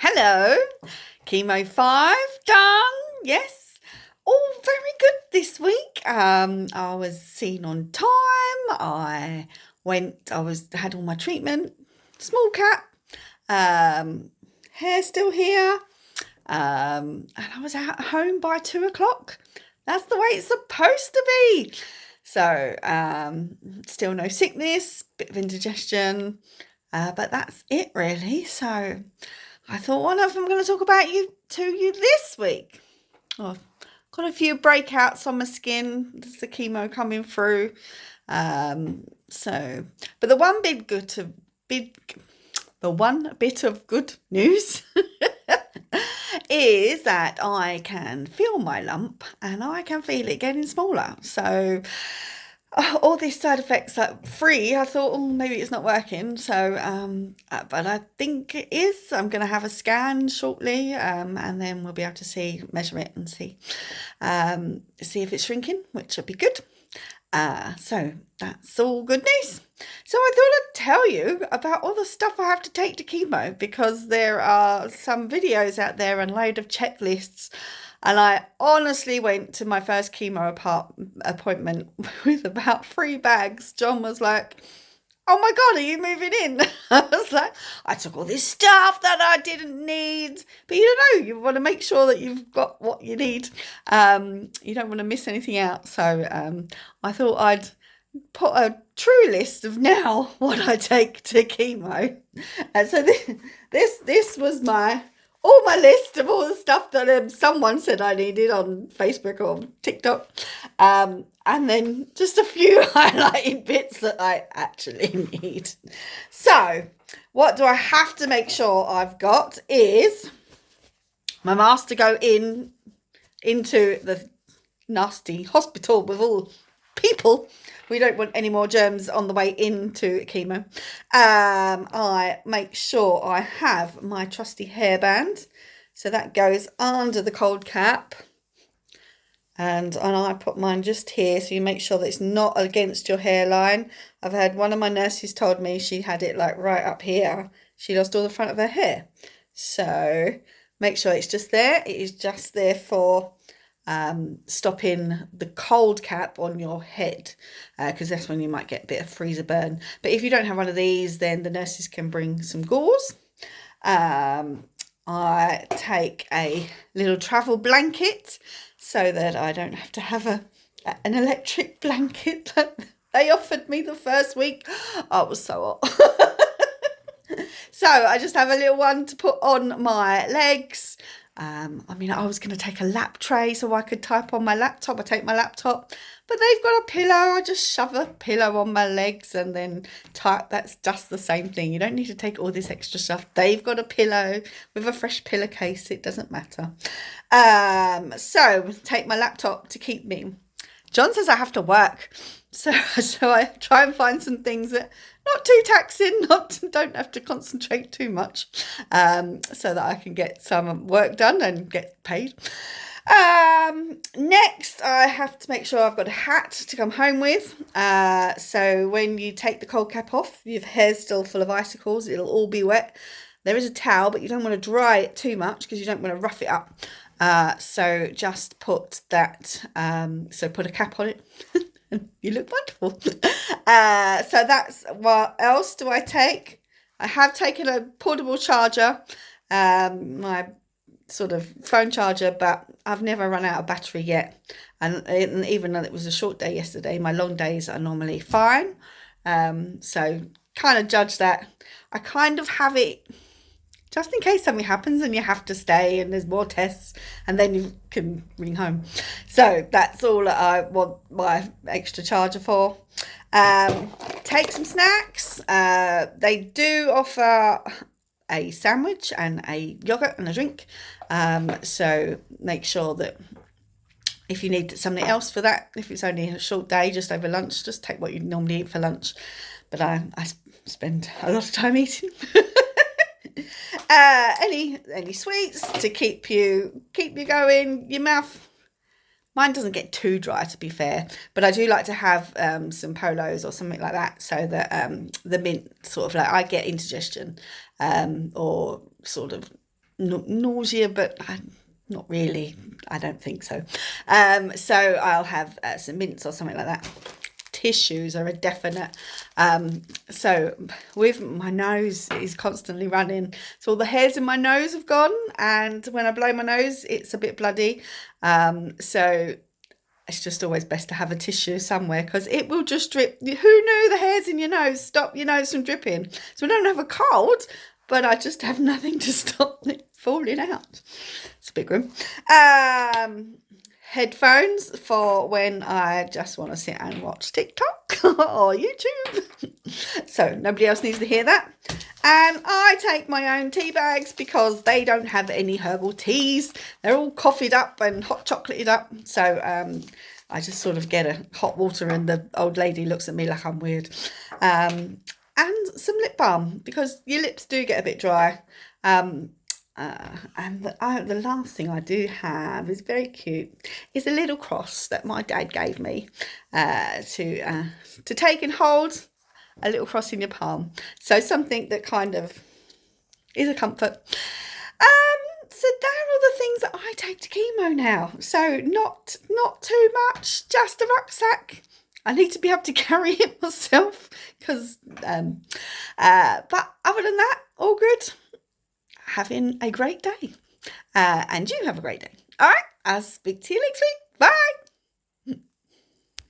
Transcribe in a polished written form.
Hello, Chemo 5 done. Yes, all very good this week. I was seen on time. Had all my treatment. Small cat. Hair still here. And I was at home by 2 o'clock. That's the way it's supposed to be. So, still no sickness, bit of indigestion, but that's it really. So, I thought one of them I'm going to talk about to you this week. I've got a few breakouts on my skin. There's the chemo coming through. But the one bit of good news is that I can feel my lump and I can feel it getting smaller. So all these side effects are free. I thought, oh, maybe it's not working. So, but I think it is. I'm going to have a scan shortly, and then we'll be able to measure it and see if it's shrinking, which would be good. So that's all good news. So I thought I'd tell you about all the stuff I have to take to chemo, because there are some videos out there and a load of checklists. And I honestly went to my first chemo appointment with about 3 bags. John was like, oh my God, are you moving in? I was like, I took all this stuff that I didn't need. But you want to make sure that you've got what you need. You don't want to miss anything out. So I thought I'd put a true list of now what I take to chemo. And so this was my list of all the stuff that someone said I needed on Facebook or TikTok, and then just a few highlighted bits that I actually need. So what do I have to make sure I've got is my mask to go into the nasty hospital with all people. We don't want any more germs on the way into chemo. I make sure I have my trusty hairband. So that goes under the cold cap. And I put mine just here, so you make sure that it's not against your hairline. I've had one of my nurses told me she had it like right up here. She lost all the front of her hair. So make sure it's just there. It is just there for stopping the cold cap on your head, because that's when you might get a bit of freezer burn. But if you don't have one of these, then the nurses can bring some gauze. I take a little travel blanket so that I don't have to have an electric blanket that they offered me the first week. Oh, it was so hot. So I just have a little one to put on my legs. I was going to take a lap tray so I could type on my laptop. I take my laptop, but they've got a pillow. I just shove a pillow on my legs and then type. That's just the same thing. You don't need to take all this extra stuff. They've got a pillow with a fresh pillowcase. It doesn't matter. So take my laptop to keep me. John says I have to work. So I try and find some things that not too taxing, don't have to concentrate too much, so that I can get some work done and get paid. Next, I have to make sure I've got a hat to come home with. So when you take the cold cap off, your hair's still full of icicles. It'll all be wet. There is a towel, but you don't want to dry it too much because you don't want to rough it up. So just put that. So put a cap on it. You look wonderful. So that's, what else do I take? I have taken a portable charger, my sort of phone charger, but I've never run out of battery yet. And even though it was a short day yesterday, my long days are normally fine. So kind of judge that. I kind of have it just in case something happens and you have to stay and there's more tests, and then you can ring home. So that's all that I want my extra charger for. Take some snacks. They do offer a sandwich and a yogurt and a drink. So make sure that if you need something else for that, if it's only a short day, just over lunch, just take what you normally eat for lunch. But I spend a lot of time eating. Any sweets to keep you going. Your mouth, mine doesn't get too dry, to be fair, but I do like to have some polos or something like that, so that the mint sort of, like, I get indigestion, or sort of nausea, but not really. I don't think so. So I'll have some mints or something like that. Tissues are a definite. So with my nose is constantly running, so all the hairs in my nose have gone, and when I blow my nose, it's a bit bloody. So it's just always best to have a tissue somewhere, because it will just drip. Who knew the hairs in your nose stop your nose from dripping? So I don't have a cold, but I just have nothing to stop it falling out. It's a bit grim. Headphones for when I just want to sit and watch TikTok or YouTube. So nobody else needs to hear that. And I take my own tea bags because they don't have any herbal teas. They're all coffeed up and hot chocolated up. So I just sort of get a hot water, and the old lady looks at me like I'm weird. And some lip balm, because your lips do get a bit dry. And the last thing I do have is very cute. Is a little cross that my dad gave me to take and hold a little cross in your palm. So something that kind of is a comfort. So there are the things that I take to chemo now. So not too much, just a rucksack. I need to be able to carry it myself, because but other than that, all good. Having a great day. And you have a great day. All right, I'll speak to you next week. Bye.